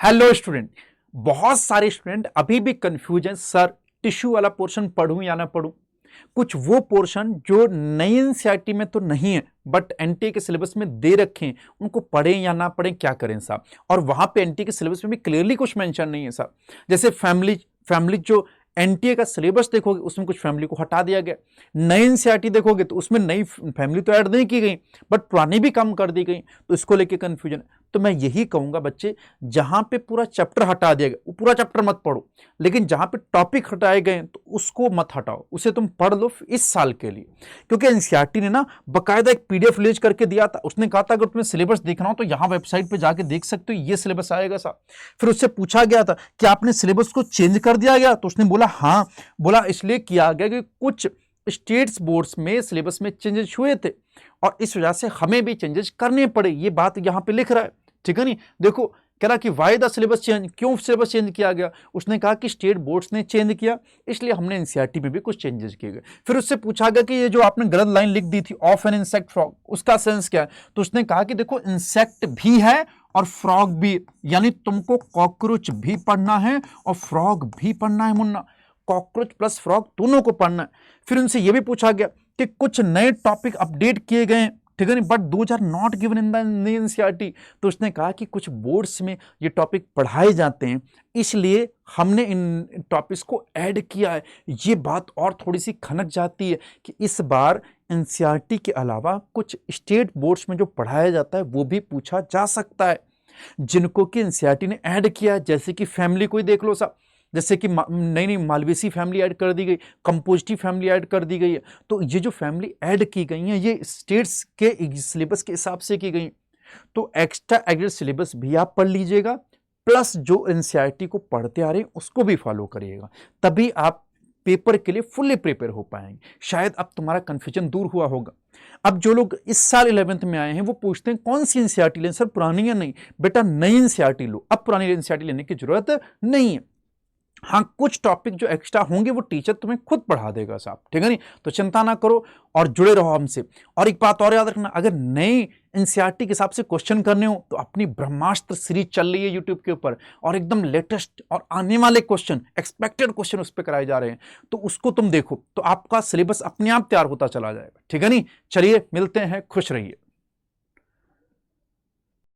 Hello student. बहुत सारे student अभी भी कंफ्यूज हैं, सर टिश्यू वाला पोर्शन पढ़ूं या ना पढ़ूं। कुछ वो पोर्शन जो नई एनसीईआरटी में तो नहीं है बट एनटीए के सिलेबस में दे रखे हैं, उनको पढ़ें या ना पढ़ें, क्या करें साहब। और वहां पे एनटीए के सिलेबस में भी क्लियरली कुछ मेंशन नहीं है साहब। जैसे फैमिली फैमिली जो एनटीए का सिलेबस देखोगे उसमें कुछ फैमिली को हटा दिया गया। नई एनसीईआरटी देखोगे तो उसमें नई फैमिली तो ऐड नहीं की गई बट पुरानी भी कम कर दी गई, तो इसको लेके कंफ्यूजन। तो मैं यही कहूंगा बच्चे, जहां पे पूरा चैप्टर हटा दिया गया वो पूरा चैप्टर मत पढ़ो, लेकिन जहां पे टॉपिक हटाए गए तो उसको मत हटाओ, उसे तुम पढ़ लो इस साल के लिए। क्योंकि एनसीईआरटी ने ना बकायदा एक पीडीएफ रिलीज करके दिया था। उसने कहा था अगर तुम्हें सिलेबस देखना हो तो यहां वेबसाइट पे जाके देख सकते हो, ये सिलेबस आएगा साहब। फिर उससे पूछा गया था कि आपने सिलेबस को चेंज कर दिया गया, तो उसने बोला हाँ। बोला इसलिए किया गया कि कुछ स्टेट्स बोर्ड्स में सिलेबस में चेंजेस हुए थे और इस वजह से हमें भी चेंजेस करने पड़े। ये बात यहां पे लिख रहा है, ठीक है नहीं। देखो कह रहा कि वाई द सिलेबस चेंज, क्यों सिलेबस चेंज किया गया। उसने कहा कि स्टेट बोर्ड्स ने चेंज किया इसलिए हमने एनसीईआरटी में भी कुछ चेंजेस किए गए। फिर उससे पूछा गया कि ये जो आपने गलत लाइन लिख दी थी ऑफ एन इंसेक्ट फ्रॉग, उसका सेंस क्या है। तो उसने कहा कि देखो इंसेक्ट भी है और फ्रॉग भी, यानी तुमको कॉकरोच भी पढ़ना है और फ्रॉग भी पढ़ना है मुन्ना। कॉकरोच प्लस फ्रॉग दोनों को पढ़ना है। फिर उनसे यह भी पूछा गया कि कुछ नए टॉपिक अपडेट किए गए, ठीक है नहीं, but those are not given in the NCERT. तो उसने कहा कि कुछ बोर्ड्स में ये टॉपिक पढ़ाए जाते हैं इसलिए हमने इन टॉपिक्स को ऐड किया है। ये बात और थोड़ी सी खनक जाती है कि इस बार एनसीईआरटी के अलावा कुछ स्टेट बोर्ड्स में जो पढ़ाया जाता है वो भी पूछा जा सकता है, जिनको कि एनसीईआरटी ने ऐड किया है। जैसे कि फैमिली को ही देख लो साहब, जैसे कि नई नई मालवेसी फैमिली ऐड कर दी गई, कंपोजिटिव फैमिली ऐड कर दी गई है। तो ये जो फैमिली ऐड की गई है ये स्टेट्स के सिलेबस के हिसाब से की गई। तो एक्स्ट्रा एग्रेड सिलेबस भी आप पढ़ लीजिएगा, प्लस जो एनसीईआरटी को पढ़ते आ रहे हैं उसको भी फॉलो करिएगा, तभी आप पेपर के लिए फुल्ली प्रिपेयर हो पाएंगे। शायद अब तुम्हारा कंफ्यूजन दूर हुआ होगा। अब जो लोग इस साल 11th में आए हैं वो पूछते हैं कौन सी एनसीईआरटी लें सर, पुरानी या नहीं। बेटा नई एनसीईआरटी लो, अब पुरानी एनसीईआरटी लेने की जरूरत नहीं है। हाँ, कुछ टॉपिक जो एक्स्ट्रा होंगे वो टीचर तुम्हें खुद पढ़ा देगा साहब, ठीक है नहीं। तो चिंता ना करो और जुड़े रहो हमसे। और एक बात और याद रखना, अगर नए एनसीईआरटी के हिसाब से क्वेश्चन करने हो तो अपनी ब्रह्मास्त्र सीरीज चल रही है यूट्यूब के ऊपर, और एकदम लेटेस्ट और आने वाले क्वेश्चन, एक्सपेक्टेड क्वेश्चन उस पर कराए जा रहे हैं। तो उसको तुम देखो तो आपका सिलेबस अपने आप तैयार होता चला जाएगा, ठीक है नहीं। चलिए मिलते हैं, खुश रहिए।